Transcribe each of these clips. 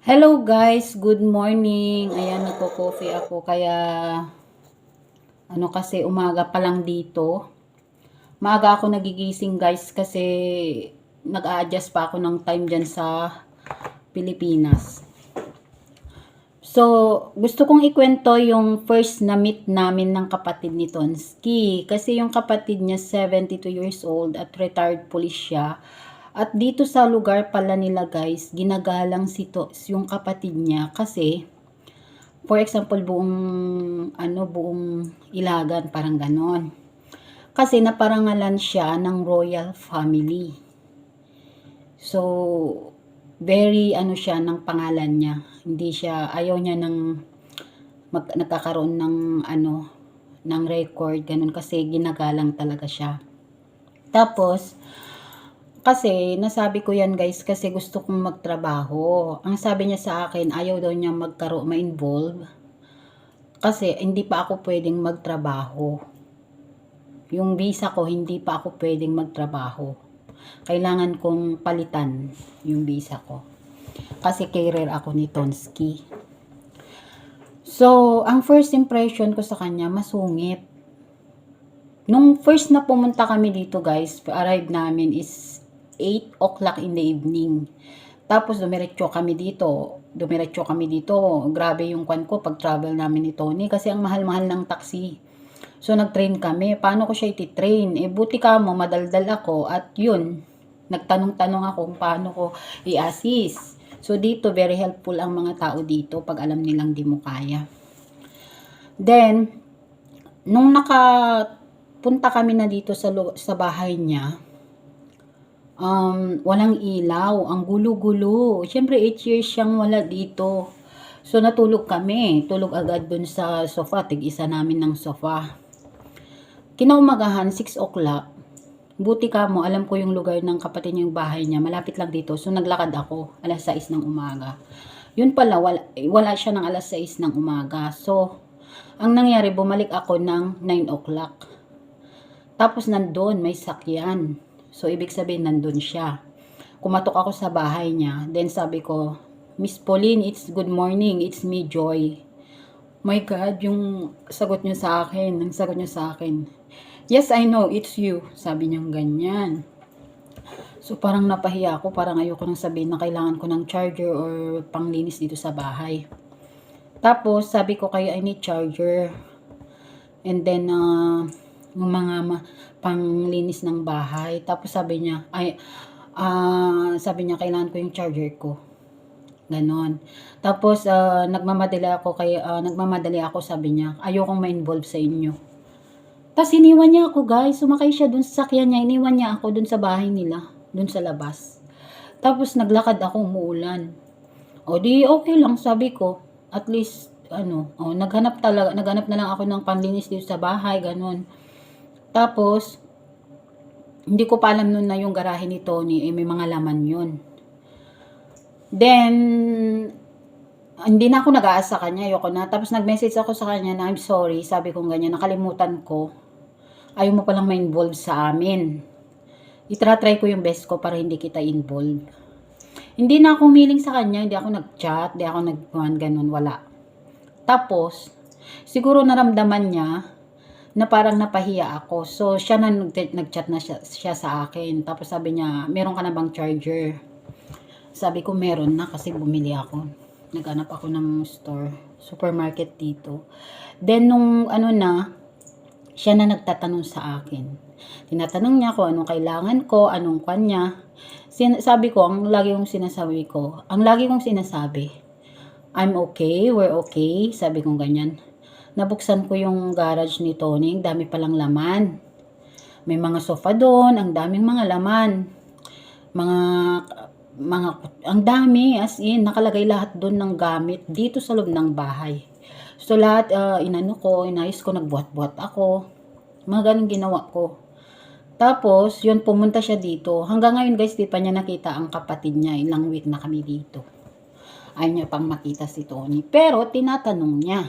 Hello guys, good morning. Ayan, nagko-coffee ako kaya kasi umaga pa lang dito. Maaga ako nagigising guys kasi nag-a-adjust pa ako ng time dyan sa Pilipinas. So, gusto kong ikwento yung first na meet namin ng kapatid ni Tonsky. Kasi yung kapatid niya 72 years old at retired police siya. At dito sa lugar pala nila guys, ginagalang yung kapatid niya kasi for example, buong Ilagan, parang ganon. Kasi naparangalan siya ng royal family. So, very siya ng pangalan niya. Hindi siya, ayaw niya nagkakaroon ng record, ganun, kasi ginagalang talaga siya. Tapos, kasi nasabi ko yan guys kasi gusto kong magtrabaho. Ang sabi niya sa akin, ayaw daw niya ma-involve kasi hindi pa ako pwedeng magtrabaho. Yung visa ko, hindi pa ako pwedeng magtrabaho. Kailangan kong palitan yung visa ko. Kasi career ako ni Tonsky. So, ang first impression ko sa kanya, masungit. Nung first na pumunta kami dito guys, arrive namin is 8 o'clock in the evening. Tapos dumiretso kami dito. Grabe yung kwan ko pag travel namin ni Tony kasi ang mahal-mahal ng taxi. So nag-train kami. Paano ko siya iti-train? Buti ka mo, madaldal ako at yun, nagtanong-tanong ako kung paano ko i-assist. So dito, very helpful ang mga tao dito pag alam nilang di mo kaya. Then, nung nakapunta kami na dito sa bahay niya, walang ilaw, ang gulo-gulo. Siyempre 8 years siyang wala dito. So natulog kami, tulog agad dun sa sofa, tig-isa namin ng sofa. Kinaumagahan 6 o'clock. Buti ka mo, alam ko yung lugar ng kapatid niya, yung bahay niya, malapit lang dito. So naglakad ako, alas 6 ng umaga. Yun pala, wala siya ng alas 6 ng umaga. So, ang nangyari, bumalik ako ng 9 o'clock. Tapos nandun, may sakyan. So, ibig sabihin, nandun siya. Kumatok ako sa bahay niya. Then, sabi ko, Miss Pauline, it's good morning. It's me, Joy. My God, yung sagot niya sa akin. Ang sagot niya sa akin. Yes, I know, it's you. Sabi niya ganyan. So, parang napahiya ako. Parang ayoko nang sabihin na kailangan ko ng charger or panglinis dito sa bahay. Tapos, sabi ko kayo, I need charger. And then, yung mga panglinis ng bahay. Tapos sabi niya, kailangan ko yung charger ko. Ganon. Tapos, nagmamadali ako, sabi niya, ayokong ma-involve sa inyo. Tapos, iniwan niya ako, guys. Sumakay siya dun sa sakyan niya. Iniwan niya ako dun sa bahay nila. Dun sa labas. Tapos, naglakad ako, umuulan. O, di okay lang, sabi ko. At least, naghanap na lang ako ng panlinis dito sa bahay, ganon. Tapos, hindi ko pa alam nun na yung garahe ni Tony, may mga laman yun. Then, hindi na ako nag-aasa sa kanya, ayoko na. Tapos nag-message ako sa kanya na I'm sorry, sabi ko ganyan, nakalimutan ko. Ayaw mo palang ma-involve sa amin. Itratry ko yung best ko para hindi kita involve. Hindi na ako humiling sa kanya, hindi ako nag-chat, hindi ako ganun, wala. Tapos, siguro naramdaman niya na parang napahiya ako. So, siya na nag-chat na siya sa akin. Tapos sabi niya, meron ka na bang charger? Sabi ko, meron na kasi bumili ako. Naghanap ako ng supermarket dito. Then, nung siya na nagtatanong sa akin. Tinatanong niya ko anong kailangan ko, anong kanya. Sabi ko, ang lagi kong sinasabi, I'm okay, we're okay. Sabi kong ganyan. Nabuksan ko yung garage ni Tony, ang dami palang laman. May mga sofa doon, ang daming mga laman. Ang dami, as in, nakalagay lahat doon ng gamit dito sa loob ng bahay. So, lahat, inayos ko, nagbuhat-buhat ako. Mga ganun ginawa ko. Tapos, yun, pumunta siya dito. Hanggang ngayon, guys, di pa niya nakita ang kapatid niya. Ilang week na kami dito. Ayaw niya pang makita si Tony. Pero, tinatanong niya.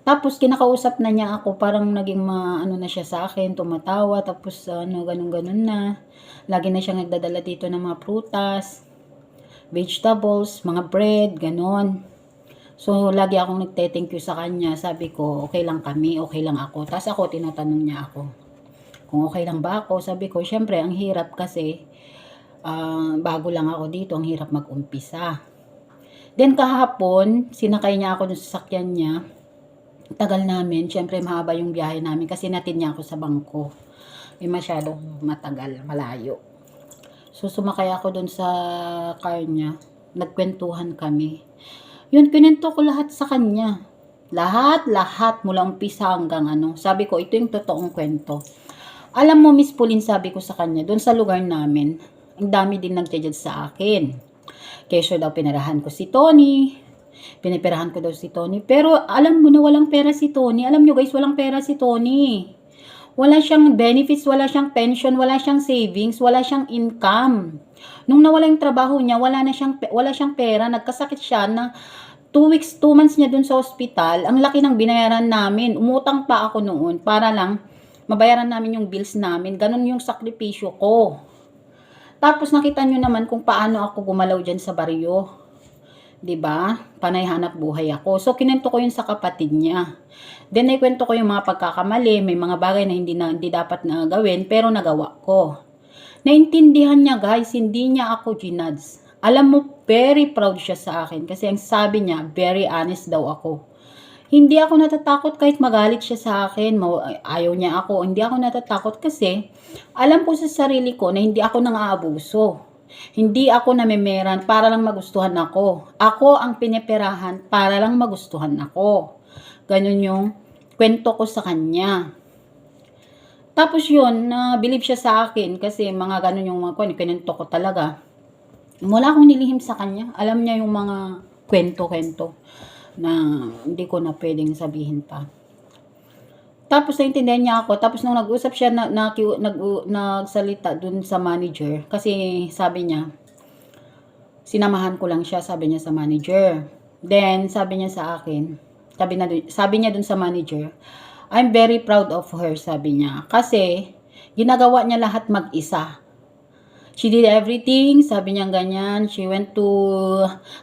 Tapos, kinakausap na niya ako, parang naging na siya sa akin, tumatawa, tapos, ganun-ganun na. Lagi na siya nagdadala dito ng mga prutas. vegetables, mga bread, ganon. So, lagi akong nagte-thank you sa kanya. Sabi ko, okay lang kami, okay lang ako. Tapos ako, tinatanong niya ako, kung okay lang ba ako. Sabi ko, syempre, ang hirap kasi, bago lang ako dito, ang hirap mag-umpisa. Then, kahapon, sinakay niya ako dun sa sasakyan niya. Tagal namin, syempre, mahaba yung biyahe namin kasi natin niya ako sa bangko. Masyadong matagal, malayo. So, sumakay ako dun sa car niya. Nagkwentuhan kami. Yun, kinento ko lahat sa kanya. Lahat, mula umpisa hanggang ano. Sabi ko, ito yung totoong kwento. Alam mo, Miss Pauline, sabi ko sa kanya, doon sa lugar namin, ang dami din nagja-judge sa akin. Kesyo daw pinarahan ko si Tony. Piniperahan ko daw si Tony. Pero alam mo na walang pera si Tony. Alam nyo guys, walang pera si Tony. Wala siyang benefits, wala siyang pension, wala siyang savings, wala siyang income. Nung nawala yung trabaho niya, wala siyang pera. Nagkasakit siya na 2 months niya dun sa ospital. Ang laki ng binayaran namin. Umutang pa ako noon para lang mabayaran namin yung bills namin. Ganun yung sakripisyo ko. Tapos nakita nyo naman kung paano ako gumalaw dyan sa baryo. 'Di ba? Panay hanap buhay ako. So kinento ko yun sa kapatid niya. Then ikwento ko yung mga pagkakamali, may mga bagay na hindi dapat na gawin pero nagawa ko. Naintindihan niya guys, hindi niya ako ginudge. Alam mo, very proud siya sa akin kasi ang sabi niya, very honest daw ako. Hindi ako natatakot kahit magalit siya sa akin, ayaw niya ako. Hindi ako natatakot kasi alam ko sa sarili ko na hindi ako nang aabuso. Hindi ako namemeran para lang magustuhan ako. Ako ang piniperahan para lang magustuhan ako. Ganun yung kwento ko sa kanya. Tapos yun, believe siya sa akin kasi mga ganun yung mga kwento ko talaga. Wala akong nilihim sa kanya. Alam niya yung mga kwento-kwento na hindi ko na pwedeng sabihin pa. Tapos naintindihan niya ako. Tapos nung nag-usap siya, nagsalita dun sa manager. Kasi sabi niya, sinamahan ko lang siya, sabi niya sa manager. Then, sabi niya sa akin, sabi niya dun sa manager, I'm very proud of her, sabi niya. Kasi, ginagawa niya lahat mag-isa. She did everything, sabi niya ganyan. She went to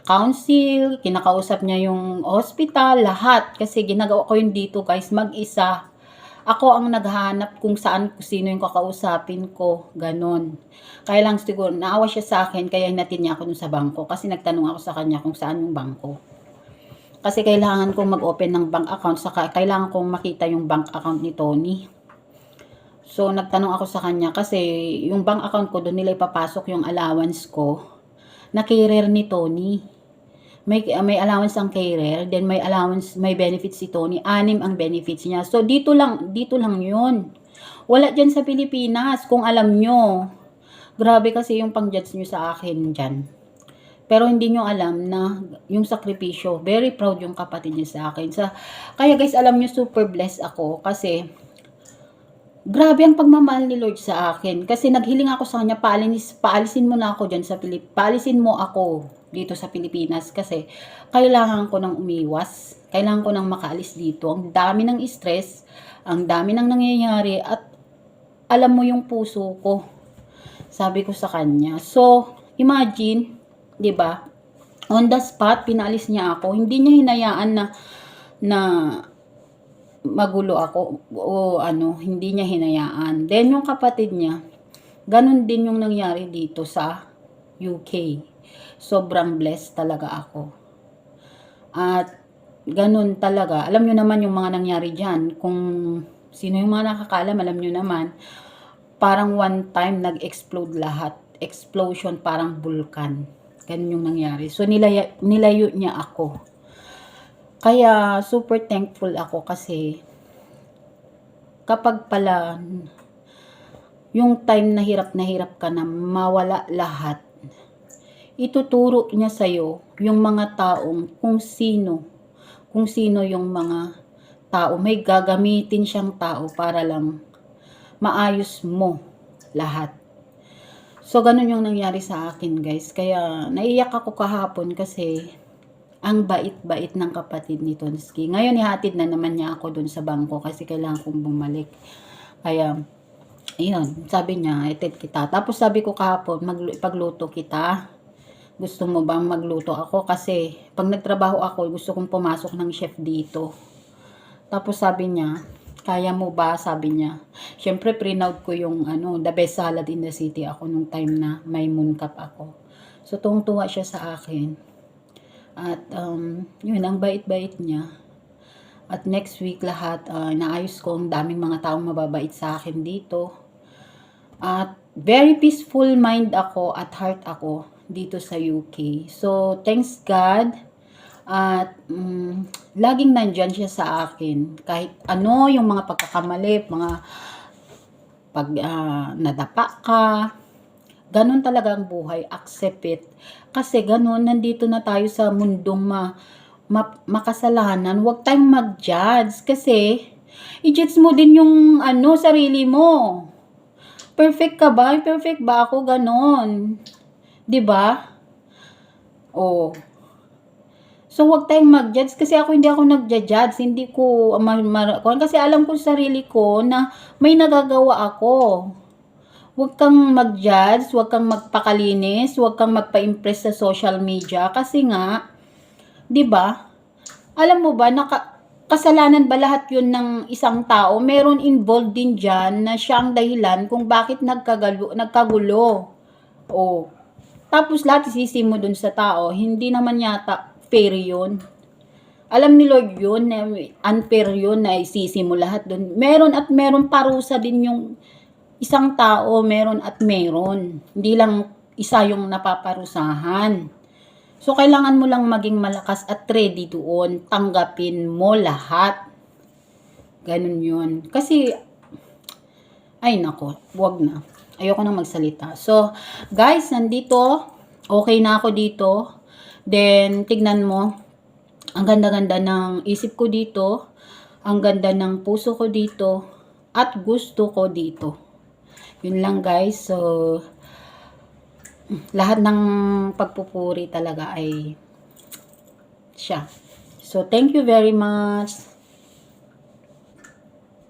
council, kinakausap niya yung hospital, lahat. Kasi ginagawa ko yun dito guys, mag-isa. Ako ang naghahanap kung sino yung kakausapin ko, ganon. Kaya lang siguro, naawa siya sa akin, kaya hinatin niya ako dun sa bangko. Kasi nagtanong ako sa kanya kung saan yung bangko. Kasi kailangan kong mag-open ng bank account, saka kailangan kong makita yung bank account ni Tony. So, nagtanong ako sa kanya kasi yung bank account ko, doon nila ipapasok yung allowance ko na carer ni Tony. May allowance ang carer, then may allowance, may benefits si Tony. 6 ang benefits niya. So, dito lang yun. Wala dyan sa Pilipinas, kung alam nyo. Grabe kasi yung pang-judge nyo sa akin dyan. Pero hindi nyo alam na yung sakripisyo, very proud yung kapatid niya sa akin. Kaya guys, alam nyo, super blessed ako kasi grabe ang pagmamahal ni Lord sa akin. Kasi naghiling ako sa kanya, paalisin mo na ako dyan sa Pilipinas. Paalisin mo ako dito sa Pilipinas kasi kailangan ko nang umiwas. Kailangan ko nang makaalis dito. Ang dami ng stress, ang dami ng nangyayari at alam mo yung puso ko. Sabi ko sa kanya. So, imagine, 'di ba? On the spot, pinaalis niya ako. Hindi niya hinayaan na magulo ako o ano, hindi niya hinayaan. Then yung kapatid niya, ganun din yung nangyari dito sa UK. Sobrang blessed talaga ako. At ganun talaga. Alam nyo naman yung mga nangyari dyan. Kung sino yung mga nakakaalam, alam nyo naman, parang one time nag-explode lahat. Explosion, parang vulkan. Ganun yung nangyari. So nilayo niya ako. Kaya super thankful ako kasi kapag pala yung time na hirap ka na mawala lahat, ituturo niya sa'yo yung mga taong kung sino yung mga tao. May gagamitin siyang tao para lang maayos mo lahat. So, ganun yung nangyari sa akin guys. Kaya naiyak ako kahapon kasi ang bait-bait ng kapatid ni Tonsky. Ngayon, ihatid na naman niya ako dun sa bangko kasi kailangan kong bumalik. Kaya, ayun, sabi niya, itid kita. Tapos sabi ko kahapon, ipagluto kita. Gusto mo bang magluto ako? Kasi pag nagtrabaho ako, gusto kong pumasok ng chef dito. Tapos sabi niya, kaya mo ba? Sabi niya. Siyempre, prinout ko yung the best salad in the city ako nung time na may moon cup ako. So, tuwang-tuwa siya sa akin. At, yun, ang bait-bait niya. At next week lahat, naayos ko, ang daming mga taong mababait sa akin dito. At very peaceful mind ako at heart ako dito sa UK. So, thanks God. At laging nandyan siya sa akin. Kahit ano yung mga pagkakamali, mga pag nadapa ka, ganun talaga ang buhay. Accept it. Kasi ganun, nandito na tayo sa mundong makasalanan. Huwag tayong mag-judge. Kasi, i-judge mo din yung sarili mo. Perfect ka ba? Perfect ba ako? Ganon. 'Di ba? Oh. So, huwag tayong mag-judge kasi ako hindi ako nagja-judge. Hindi ko kasi alam ko sa sarili ko na may nagagawa ako. Huwag kang mag-judge, huwag kang magpakalinis, huwag kang magpa-impress sa social media kasi nga, 'di ba? Alam mo ba kasalanan ba lahat yun ng isang tao? Meron involved din dyan na siyang dahilan kung bakit nagkagulo. Oh. Tapos lahat isisi mo dun sa tao. Hindi naman yata fair yun. Alam ni Lord yun, na unfair yun na isisi mo lahat dun. Meron at meron parusa din yung isang tao. Meron at meron. Hindi lang isa yung napaparusahan. So, kailangan mo lang maging malakas at ready doon. Tanggapin mo lahat. Ganun yun. Kasi, ay nako, wag na. Ayoko na magsalita. So, guys, nandito. Okay na ako dito. Then, tignan mo. Ang ganda-ganda ng isip ko dito. Ang ganda ng puso ko dito. At gusto ko dito. Yun lang, guys. So, lahat ng pagpupuri talaga ay siya. So, thank you very much.